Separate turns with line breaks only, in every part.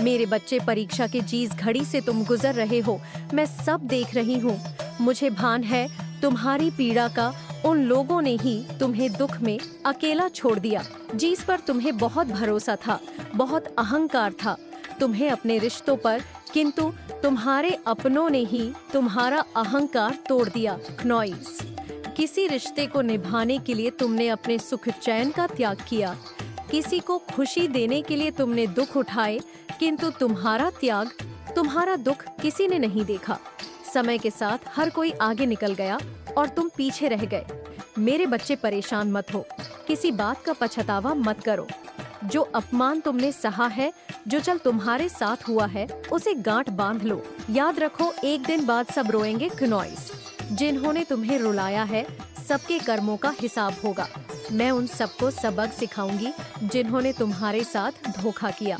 मेरे बच्चे, परीक्षा के जिस घड़ी से तुम गुजर रहे हो, मैं सब देख रही हूँ। मुझे भान है तुम्हारी पीड़ा का। उन लोगों ने ही तुम्हें दुख में अकेला छोड़ दिया, जिस पर तुम्हें बहुत भरोसा था, बहुत अहंकार था तुम्हें अपने रिश्तों पर, किंतु तुम्हारे अपनों ने ही तुम्हारा अहंकार तोड़ दिया। क्नॉइस, किसी रिश्ते को निभाने के लिए तुमने अपने सुख चैन का त्याग किया, किसी को खुशी देने के लिए तुमने दुख उठाए, किंतु तुम्हारा त्याग, तुम्हारा दुख किसी ने नहीं देखा। समय के साथ हर कोई आगे निकल गया और तुम पीछे रह गए। मेरे बच्चे, परेशान मत हो, किसी बात का पछतावा मत करो। जो अपमान तुमने सहा है, जो चल तुम्हारे साथ हुआ है, उसे गांठ बांध लो। याद रखो, एक दिन बाद सब रोएंगे। क्नॉइस, जिन्होंने तुम्हें रुलाया है, सबके कर्मों का हिसाब होगा। मैं उन सबको सबक सिखाऊंगी जिन्होंने तुम्हारे साथ धोखा किया।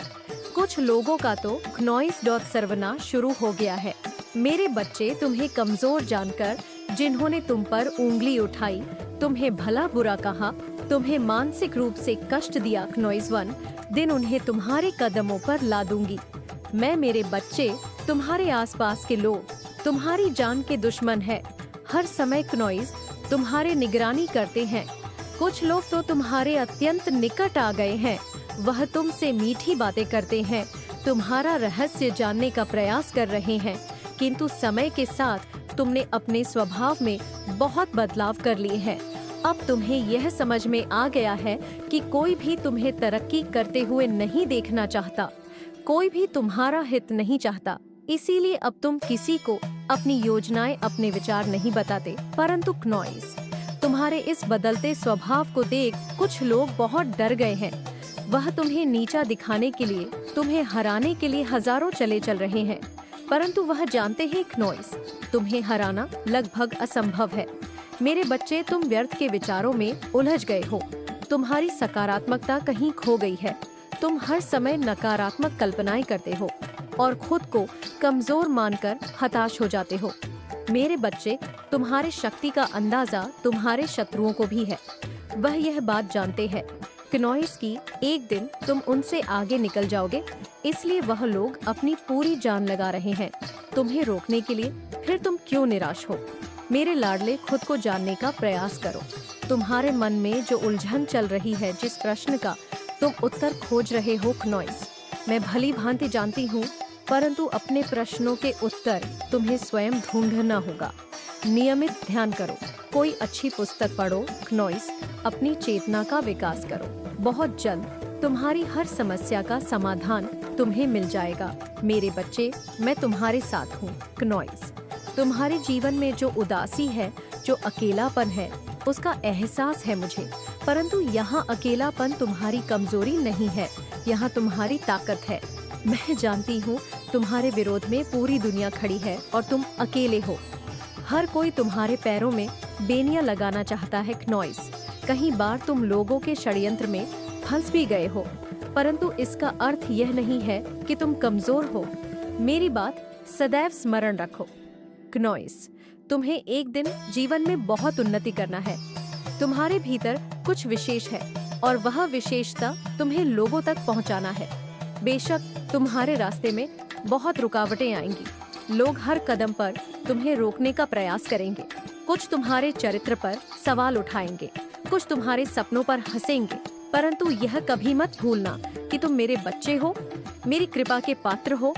कुछ लोगों का तो क्नॉइस सर्वनाश शुरू हो गया है। मेरे बच्चे, तुम्हें कमजोर जानकर, जिन्होंने तुम पर उंगली उठाई, तुम्हें भला बुरा कहा, तुम्हें मानसिक रूप से कष्ट दिया, क्नॉइस 1, दिन उन्हें तुम्हारे कदमों पर ला दूंगी। मैं, मेरे बच्चे, तुम्हारे आसपास के लोग तुम्हारी जान के दुश्मन है। हर समय क्नॉइस तुम्हारे निगरानी करते हैं। कुछ लोग तो तुम्हारे अत्यंत निकट आ गए हैं। वह तुमसे मीठी बातें करते हैं, तुम्हारा रहस्य जानने का प्रयास कर रहे हैं, किंतु समय के साथ तुमने अपने स्वभाव में बहुत बदलाव कर लिए हैं। अब तुम्हें यह समझ में आ गया है कि कोई भी तुम्हें तरक्की करते हुए नहीं देखना चाहता, कोई भी तुम्हारा हित नहीं चाहता। इसीलिए अब तुम किसी को अपनी योजनाएं, अपने विचार नहीं बताते। परंतु क्नॉइस, तुम्हारे इस बदलते स्वभाव को देख कुछ लोग बहुत डर गए हैं। वह तुम्हें नीचा दिखाने के लिए, तुम्हें हराने के लिए हजारों चले चल रहे हैं, परंतु वह जानते हैं क्नॉइस, तुम्हें हराना लगभग असंभव है। मेरे बच्चे, तुम व्यर्थ के विचारों में उलझ गए हो। तुम्हारी सकारात्मकता कहीं खो गई है। तुम हर समय नकारात्मक कल्पनाएं करते हो और खुद को कमजोर मानकर हताश हो जाते हो। मेरे बच्चे, तुम्हारे शक्ति का अंदाजा तुम्हारे शत्रुओं को भी है। वह यह बात जानते हैं क्नॉइस की एक दिन तुम उनसे आगे निकल जाओगे, इसलिए वह लोग अपनी पूरी जान लगा रहे हैं तुम्हें रोकने के लिए। फिर तुम क्यों निराश हो? मेरे लाडले, खुद को जानने का प्रयास करो। तुम्हारे मन में जो उलझन चल रही है, जिस प्रश्न का तुम उत्तर खोज रहे हो क्नॉइस, मैं भली भांति जानती हूँ, परंतु अपने प्रश्नों के उत्तर तुम्हें स्वयं ढूंढना होगा। नियमित ध्यान करो, कोई अच्छी पुस्तक पढ़ो क्नॉइस, अपनी चेतना का विकास करो। बहुत जल्द तुम्हारी हर समस्या का समाधान तुम्हें मिल जाएगा। मेरे बच्चे, मैं तुम्हारे साथ हूँ। क्नॉइस, तुम्हारे जीवन में जो उदासी है, जो अकेलापन है, उसका एहसास है मुझे, परंतु यहाँ अकेलापन तुम्हारी कमजोरी नहीं है, यहाँ तुम्हारी ताकत है। मैं जानती हूँ तुम्हारे विरोध में पूरी दुनिया खड़ी है और तुम अकेले हो। हर कोई तुम्हारे पैरों में बेनियां लगाना चाहता है क्नॉइस। कहीं बार तुम लोगों के षड्यंत्र में फंस भी गए हो, परंतु इसका अर्थ यह नहीं है कि तुम कमजोर हो। मेरी बात सदैव स्मरण रखो क्नॉइस, तुम्हें एक दिन जीवन में बहुत उन्नति करना है। तुम्हारे भीतर कुछ विशेष है और वह विशेषता तुम्हें लोगों तक पहुंचाना है। बेशक तुम्हारे रास्ते में बहुत रुकावटें आएंगी। लोग हर कदम पर तुम्हें रोकने का प्रयास करेंगे। कुछ तुम्हारे चरित्र पर सवाल उठाएंगे, कुछ तुम्हारे सपनों पर हंसेंगे, परंतु यह कभी मत भूलना कि तुम मेरे बच्चे हो, मेरी कृपा के पात्र हो